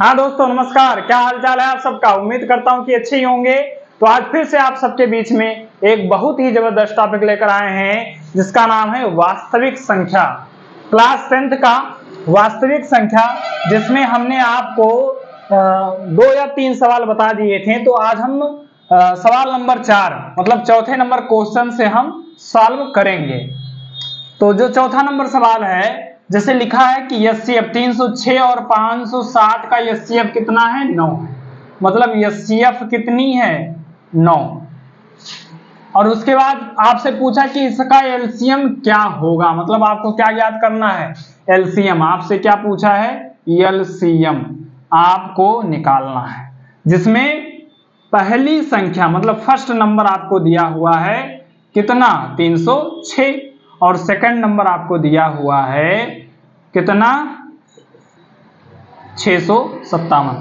हाँ दोस्तों नमस्कार, क्या हाल चाल है आप सबका। उम्मीद करता हूँ कि अच्छे ही होंगे। तो आज फिर से आप सबके बीच में एक बहुत ही जबरदस्त टॉपिक लेकर आए हैं जिसका नाम है वास्तविक संख्या। क्लास 10th का वास्तविक संख्या, जिसमें हमने आपको 2 या 3 सवाल बता दिए थे। तो आज हम सवाल नंबर 4 मतलब चौथे नंबर क्वेश्चन से हम सॉल्व करेंगे। तो जो चौथा नंबर सवाल है, जैसे लिखा है कि एचसीएफ 306 और 560 का एचसीएफ कितना है? 9 है। मतलब एचसीएफ कितनी है? 9। और उसके बाद आपसे पूछा कि इसका एलसीएम क्या होगा, मतलब आपको क्या याद करना है? एलसीएम। आपसे क्या पूछा है? एलसीएम आपको निकालना है, जिसमें पहली संख्या मतलब फर्स्ट नंबर आपको दिया हुआ है कितना? 306। और सेकंड नंबर आपको दिया हुआ है कितना? 657।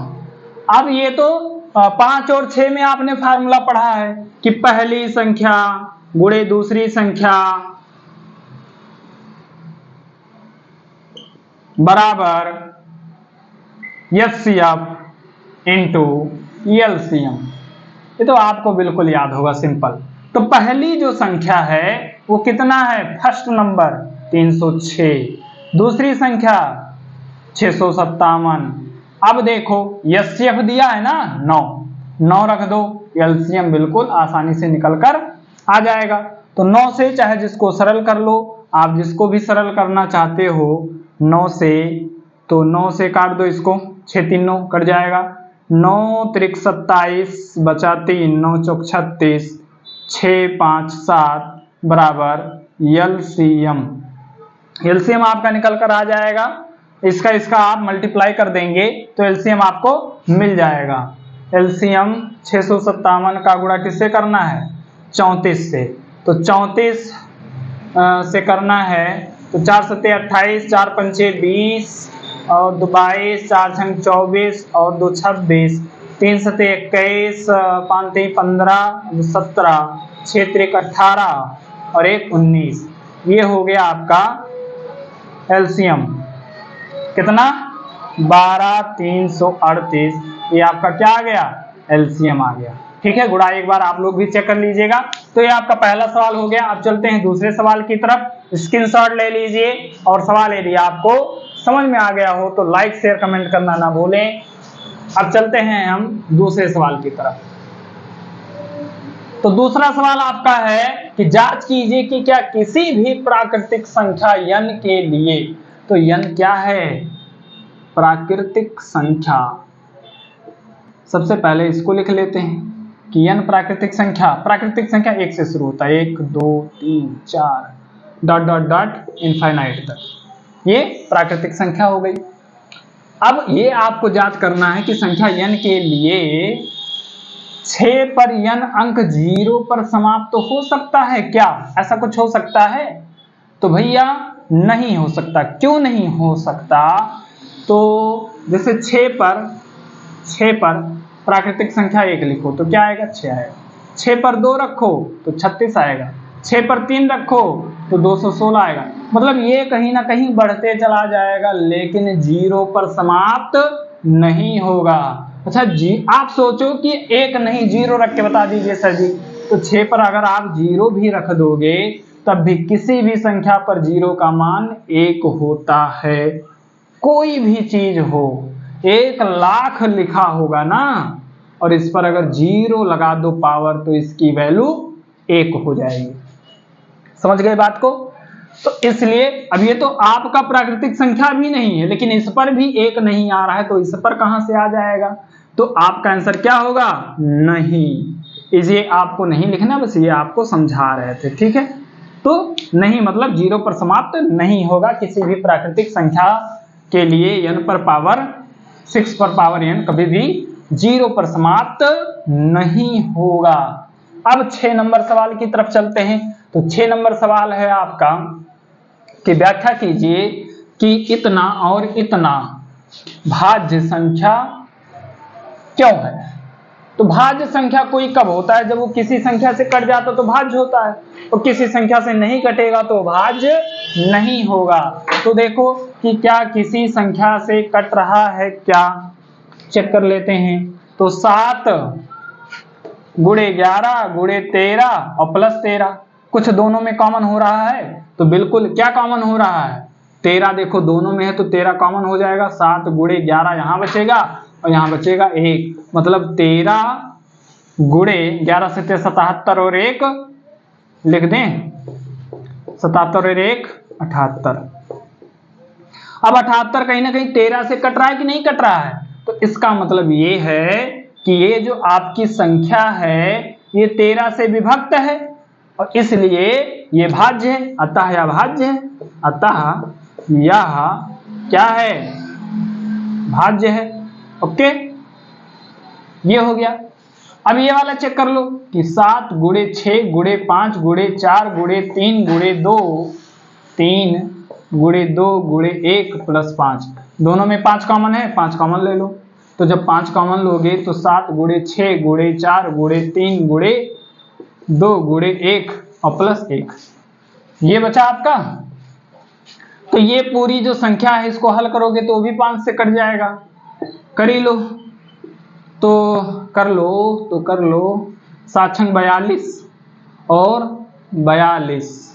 अब ये तो 5 और 6 में आपने फार्मूला पढ़ा है कि पहली संख्या गुणे दूसरी संख्या बराबर एचसीएफ इंटू एलसीएम। ये तो आपको बिल्कुल याद होगा, सिंपल। तो पहली जो संख्या है वो कितना है? फर्स्ट नंबर 306, दूसरी संख्या 657। अब देखो एचसीएफ दिया है ना 9 रख दो, एलसीएम बिल्कुल आसानी से निकल कर आ जाएगा। तो 9 से चाहे जिसको सरल कर लो, आप जिसको भी सरल करना चाहते हो 9 से, तो 9 से काट दो इसको, 6 3 9 कट जाएगा। 9 त्रिक 27 बचा 3, 9 चौक 36, 6 5 7 बराबर एलसीएम। एलसीएम आपका निकल कर आ जाएगा। इसका आप मल्टीप्लाई कर देंगे तो एलसीएम आपको मिल जाएगा। एलसीएम 657 का गुणा किससे करना है? 34 से। तो 34 से करना है तो 4 7 28, 4 5 20 और 2 22, 4 6 24 और 2 26, 3 7 21, 5 3 15, 17, 6 3 18 और 1 19। ये हो गया आपका एलसीएम। कितना? 12338। ये आपका क्या आ गया? एलसीएम आ गया। ठीक है, गुणा एक बार आप लोग भी चेक कर लीजिएगा। तो ये आपका पहला सवाल हो गया। अब चलते हैं दूसरे सवाल की तरफ। स्क्रीनशॉट ले लीजिए और सवाल यदि आपको समझ में आ गया हो तो लाइक शेयर कमेंट करना ना भूलें। अब चलते हैं हम दूसरे सवाल की तरफ। तो दूसरा सवाल आपका है कि जांच कीजिए कि क्या किसी भी प्राकृतिक संख्या n के लिए, तो n क्या है? प्राकृतिक संख्या। सबसे पहले इसको लिख लेते हैं कि n प्राकृतिक संख्या 1 से शुरू होता है, 1 2 3 4 डॉट डॉट डॉट इनफाइनाइट तक। ये प्राकृतिक संख्या हो गई। अब ये आपको जांच करना है कि संख्या n के लिए 6 पर n अंक 0 पर समाप्त हो सकता है क्या? ऐसा कुछ हो सकता है? तो भैया नहीं हो सकता। क्यों नहीं हो सकता? तो जैसे 6 पर प्राकृतिक संख्या 1 लिखो तो क्या आएगा? 6 आएगा। 6 पर 2 रखो तो 36 आएगा। 6 पर 3 रखो तो 216 आएगा। मतलब ये कहीं ना कहीं बढ़ते चला जाएगा, लेकिन 0 पर समाप्त नहीं होगा। अच्छा जी, आप सोचो कि 1 नहीं 0 रख के बता दीजिए सर जी। तो 6 पर अगर आप 0 भी रख दोगे तब भी किसी भी संख्या पर 0 का मान 1 होता है। कोई भी चीज हो, 1 लाख लिखा होगा ना, और इस पर अगर 0 लगा दो पावर तो इसकी वैल्यू 1 हो जाएगी। समझ गए बात को? तो इसलिए अब ये तो आपका प्राकृतिक संख्या भी नहीं है, लेकिन इस पर भी 1 नहीं आ रहा है, तो इस पर कहां से आ जाएगा? तो आपका आंसर क्या होगा? नहीं। ये आपको नहीं लिखना, बस ये आपको समझा रहे थे। ठीक है, तो नहीं मतलब 0 पर समाप्त नहीं होगा किसी भी प्राकृतिक संख्या के लिए। n पर पावर 6 पर पावर n कभी भी 0 पर समाप्त नहीं होगा। अब 6 नंबर सवाल की तरफ चलते हैं। तो 6 नंबर सवाल है आपका कि व्याख्या कीजिए कि इतना और इतना भाज्य संख्या क्यों है। तो भाज्य संख्या कोई कब होता है? जब वो किसी संख्या से कट जाता तो भाज्य होता है, और किसी संख्या से नहीं कटेगा तो भाज्य नहीं होगा। तो देखो कि क्या किसी संख्या से कट रहा है क्या? चेक कर लेते हैं। तो 7 गुणे 11 गुणे 13 और प्लस 13, कुछ दोनों में कॉमन हो रहा है, तो बिल्कुल क्या कॉमन हो रहा है, 13 देखो दोनों में है तो 13 कॉमन हो जाएगा। 7 गुणे 11 यहाँ बचेगा और यहाँ बचेगा 1, मतलब 13 गुणे 11 से 77 और 1 लिख दें, 77 और 1 78। अब 78 कहीं ना कहीं 13 से कट रहा है कि नहीं कट रहा है, तो इसका मतलब ये है कि ये जो आपकी संख्या है ये 13 से विभक्त है और इसलिए ये भाज्य है, अतः यह भाज्य है, अतः यह क्या है, भाज्य है। ओके, ये हो गया। अब ये वाला चेक कर लो कि 7 गुणे 6 गुणे 5 गुणे 4 गुणे 3 गुणे 2, 3 गुणे 2 गुणे 1 प्लस 5, दोनों में 5 कॉमन है, 5 कॉमन ले लो। तो जब 5 कॉमन लोगे तो 7 गुणे 6 गुणे 4 गुणे 3 गुणे 2 गुणे 1 और प्लस 1, ये बचा आपका। तो ये पूरी जो संख्या है इसको हल करोगे तो भी 5 से कट जाएगा, कर ही लो, तो कर लो 7 छंग 42 और 42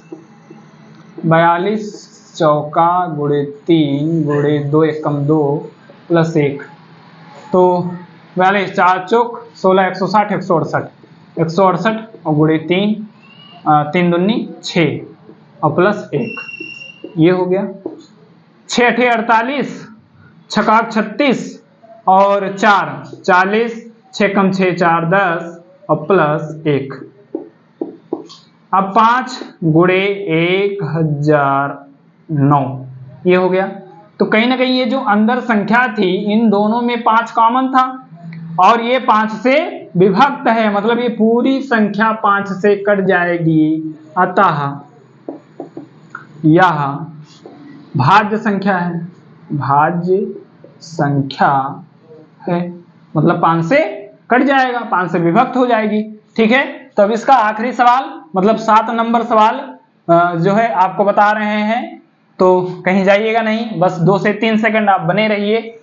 चौका गुणे 3 गुणे 2 एकम 2 प्लस 1, तो 42 4 चौक 16 160 168 और गुणे 3 3 दूनी 6 और प्लस 1, ये हो गया। 6 8 48 छका 36 और 4 40, 6 कम 6 4 10 और प्लस 1। अब 5 गुणे 1009, ये हो गया। तो कहीं ना कहीं ये जो अंदर संख्या थी इन दोनों में 5 कॉमन था और ये 5 से विभक्त है, मतलब ये पूरी संख्या 5 से कट जाएगी, अतः यह भाज्य संख्या है, भाज्य संख्या है, मतलब 5 से कट जाएगा, 5 से विभक्त हो जाएगी। ठीक है, तो अब इसका आखिरी सवाल मतलब 7 नंबर सवाल जो है आपको बता रहे हैं, तो कहीं जाइएगा नहीं, बस 2 से 3 सेकंड आप बने रहिए।